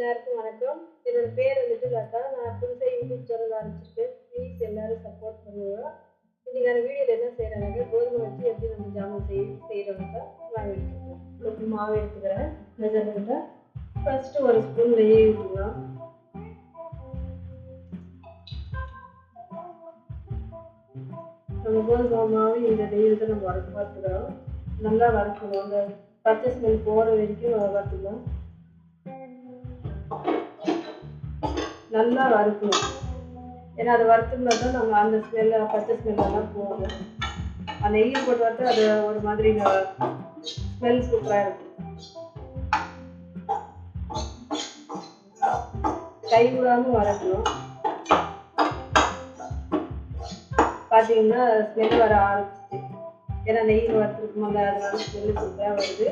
எல்லாருக்கும் வணக்கம். என்னோட பேர் வந்துட்டு லதா. நான் புதுசா யூடியூப் சேனல் ஆரம்பிச்சிருக்கேன். ப்ளீஸ் எல்லாரும் சப்போர்ட் பண்ணுங்க. இன்னைக்கான வீடியோல என்ன செய்யறாங்க, கோதுமை வச்சு எப்படி நம்ம ஜாமுன் செய்யறோம்னு வாங்கிட்டு ஒரு மாவு எடுத்துக்கிறேன். மெஜர்மெண்ட்டை ஃபர்ஸ்ட் ஒரு ஸ்பூன் நெய் ஊற்றிக்கலாம். நம்ம கோதுமை மாவு இந்த நெய்யில் தான் நம்ம வறுத்துக்கிறோம். நல்லா வறுக்கணும். அந்த பச்சை ஸ்மெல் போகிற வரைக்கும் வறுத்துக்கலாம். நல்லா வறுக்கணும். ஏன்னா அது வறுத்தோம்னா தான் நம்ம அந்த ஸ்மெல்ல பச்சை ஸ்மெல்லாம் போகும். அந்த நெய்யில் போட்டு வறுத்து அது ஒரு மாதிரி ஸ்மெல் சூப்பராக இருக்கும். கை விடாமல் வறுக்கணும். பார்த்தீங்கன்னா ஸ்மெல் வர ஆரம்பிச்சிச்சு. ஏன்னா நெய்யில் வறுத்துருக்கோம்ல, அதனால ஸ்மெல் சூப்பராக வருது.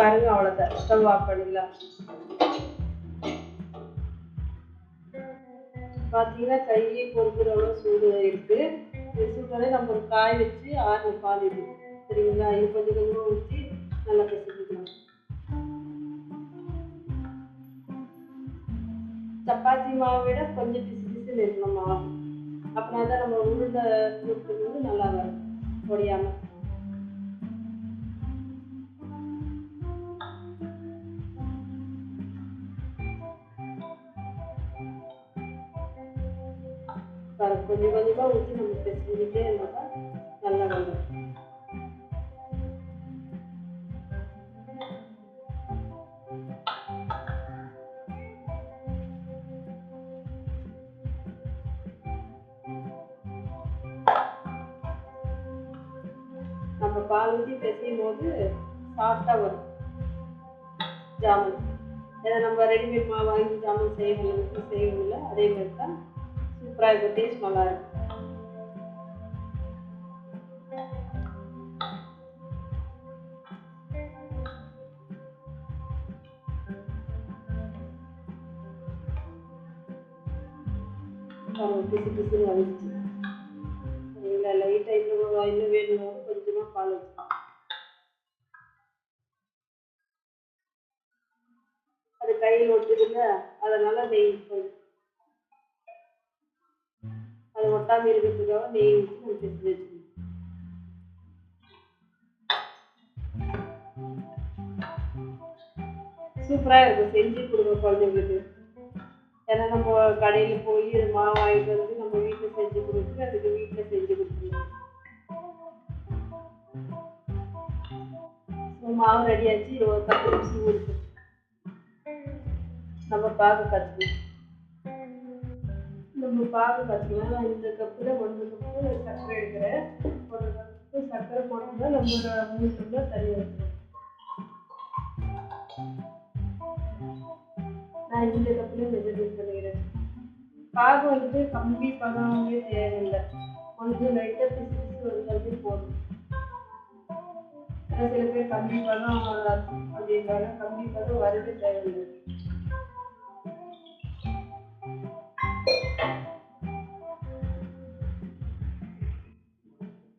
பாருங்க, அவ்வளோதான். ஸ்டவ் ஆஃப் பண்ணிடலாம். பார்த்தீங்கன்னா கையை பொறுக்கிற அளவு சூடு இருக்கு. சூடாலே நம்ம ஒரு காய் வச்சு ஆறு பால் இது சரிங்களா. இது கொஞ்சம் கொஞ்சமாக ஊற்றி நல்லா பிசைக்கலாம். சப்பாத்தி மாவை விட கொஞ்சம் பிசு பிசுன்னு இருக்கணும் மாவு. அப்படின்னா தான் நம்ம உருண்டை கொடுக்குறது நல்லா வரும், பொடியாமல். கொஞ்சம் கொஞ்சமாக ஊற்றி நம்ம பிசைஞ்சிட்டே இருந்தாக்கா நல்லா வந்துடும். நம்ம பால் ஊற்றி பிசையும் போது சாஃப்டாக வரும் ஜாமுன். ஏன்னா நம்ம ரெடிமேட் மாவு வாங்கி ஜாமுன் செய்வோம்ல, அதே மாதிரி தான் சூப்பராக இருக்கும். டேஸ்ட் நல்லா இருக்கும். பிசு பிசுன்னு வந்துச்சு. சரிங்களா. லைட்டாக இன்னும் வேணுமோ கொஞ்சமாக பால் வச்சுக்கலாம். அது கையில் ஒட்டுதுங்க, அதனால நெய் அது ஒட்டாமல் இருக்கிறதுக்காக நெய் ஊற்றி நம்ம பிசு வச்சுக்கணும். சூப்பராக இருக்கும். செஞ்சு கொடுங்க குழந்தைங்களுக்கு. ஏன்னா நம்ம கடையில் போய் மாவு வாங்கிட்டு வந்து நம்ம வீட்டில் செஞ்சு கொடுத்து அதுக்கு வீட்டில் செஞ்சு கொடுத்துருவோம். மாவு ரெடி ஆச்சு. ஒரு 10 நிமிஷம் இருக்கு. நம்ம பாகு காய்ச்சிக்கலாம். நான் இந்த கப்பில் 1 கப்பு சர்க்கரை எடுக்கிறேன். 1 கப்பு சர்க்கரை போட்டோம்னா நம்ம 3 டம்ளர் தண்ணி வைக்கணும். நான் இந்த கப்பில் மெஜர்மெண்ட் பண்ணிக்கிறேன். பாகு வந்துட்டு கம்பி பதமே தேவையில்லை. கொஞ்சம் லைட்டாக பிசு பிசு வந்தாலே போதும். சில பேர் கம்பி பதம் அப்படின்றாங்க. கம்பி பதம் வரது தேவையில்லை.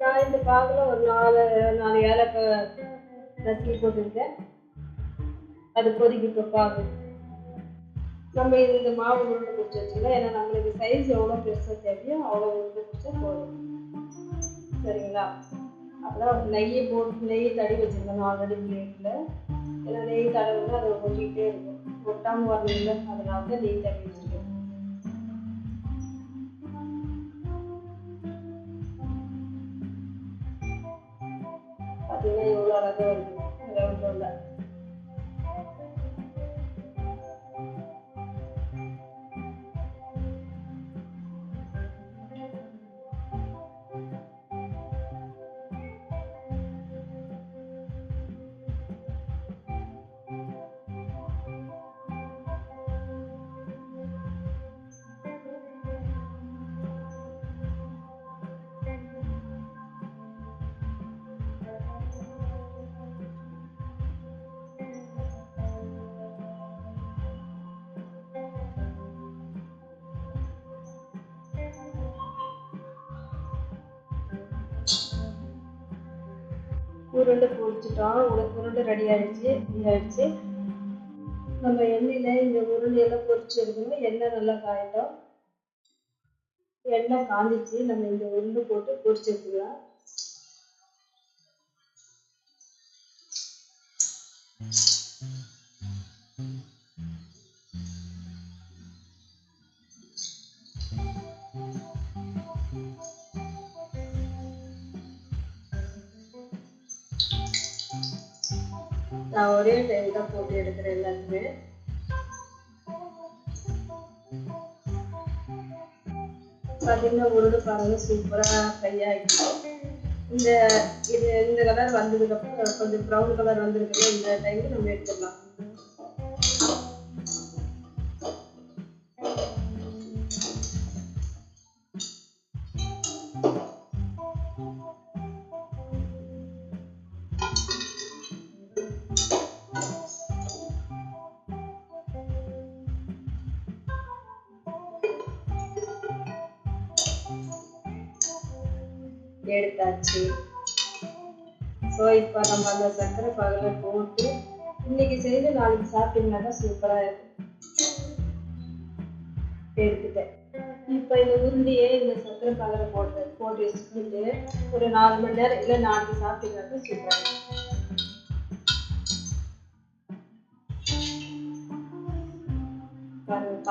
நான் இந்த பாகுல ஒரு 4 ஏலக்காய் நசுக்கி போட்டுருக்கேன். அது கொதிக்கிட்டு பாகு. நம்ம இந்த மாவு உருண்டை பிடிச்சி வச்சுக்கலாம். ஏன்னா நம்மளுக்கு சைஸ் எவ்வளோ பெருசாக தேவையோ அவ்வளோ உருண்டை பிடிச்சா போதும். சரிங்களா. அதான் நெய் தடி வச்சுருக்கேன் ஆல்ரெடி பிளேட்டில். ஏன்னா நெய் தடவுனா அதை ஒட்டிக்கிட்டே இருக்கும். ஒட்டாமல் வரணும்ல, அதனால தான் நெய் தடி வச்சுருக்கேன். பார்த்தீங்கன்னா எவ்வளோ அழகாக வருது ரவுண்ட். உருண்டை பொரிச்சிட்டோம். உருண்டை ரெடி ஆயிடுச்சு. நம்ம எண்ணெயில் இந்த உருண்டையெல்லாம் பொரிச்சு எடுக்கணும். எண்ணெய் நல்லா காயட்டும். எண்ணெய் காஞ்சிச்சு. நம்ம இந்த உருண்டை போட்டு பொரிச்சு எடுத்துக்கலாம். நான் ஒரே டைம் தான் போட்டு எடுக்கிறேன் எல்லாத்துக்குமே. பார்த்தீங்கன்னா உருண்டை பாருங்க சூப்பராக ஃப்ரை ஆகிடும். இந்த கலர் வந்ததுக்கப்புறம் கொஞ்சம் ப்ரௌன் கலர் வந்துருக்குது. இந்த டைமுக்கு நம்ம எடுத்துடலாம். எடுத்தாச்சு. ஸோ இப்போ நம்ம அந்த சர்க்கரை பாகில் போட்டு இன்னைக்கு செய்து நாளைக்கு சாப்பிட்டீங்கன்னாக்கா சூப்பராக இருக்கும். எடுத்துட்டேன். இப்போ இந்த உருண்டையே இந்த சர்க்கரை பாகில் போட்டு வச்சுக்கிட்டு ஒரு 4 மணி நேரம் இல்லை நாளைக்கு சாப்பிட்டீங்கன்னாக்கா சூப்பராக இருக்கும்.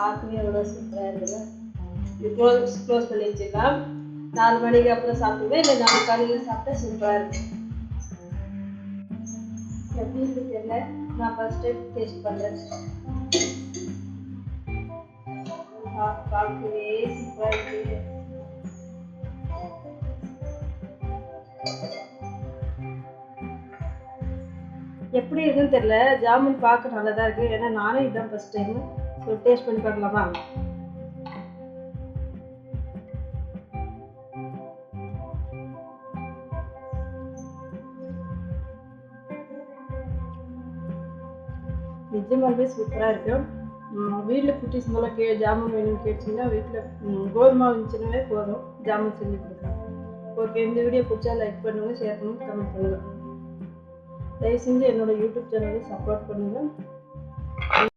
பார்க்கவே எவ்வளோ சூப்பராக இருக்குல்ல. இது க்ளோஸ் பண்ணி வச்சுக்கலாம். 4 மணிக்கு அப்புறம் சாப்பிடுவேன். இல்லை 4 காலையில் சாப்பிட்டா சூப்பராக இருக்கும். எப்படி இருக்கு தெரியல. நான் ஃபர்ஸ்ட் டைம் டேஸ்ட் பண்ணுறேன். பார்க்கவே சூப்பராக இருக்கு. எப்படி இருக்குன்னு தெரியல. ஜாமுன் பார்க்க நல்லா தான் இருக்கு. ஏன்னா நானும் இதுதான் ஃபர்ஸ்ட் டைம். ஸோ டேஸ்ட் பண்ணி பார்க்கலாமா? நிஜமாகவே சூப்பராக இருக்கும். வீட்டில் குட்டீஸ் மூலம் ஜாமுன் வேணும்னு கேட்டிங்கன்னா வீட்டில் கோதுமை இருந்துச்சுன்னாவே போதும், ஜாமுன் செஞ்சு கொடுக்கலாம். ஓகே, இந்த வீடியோ பிடிச்சா லைக் பண்ணுங்கள், ஷேர் பண்ணுங்கள், கமெண்ட் பண்ணுங்கள். தயவு செஞ்சு என்னோட யூடியூப் சேனலை சப்போர்ட் பண்ணுங்கள்.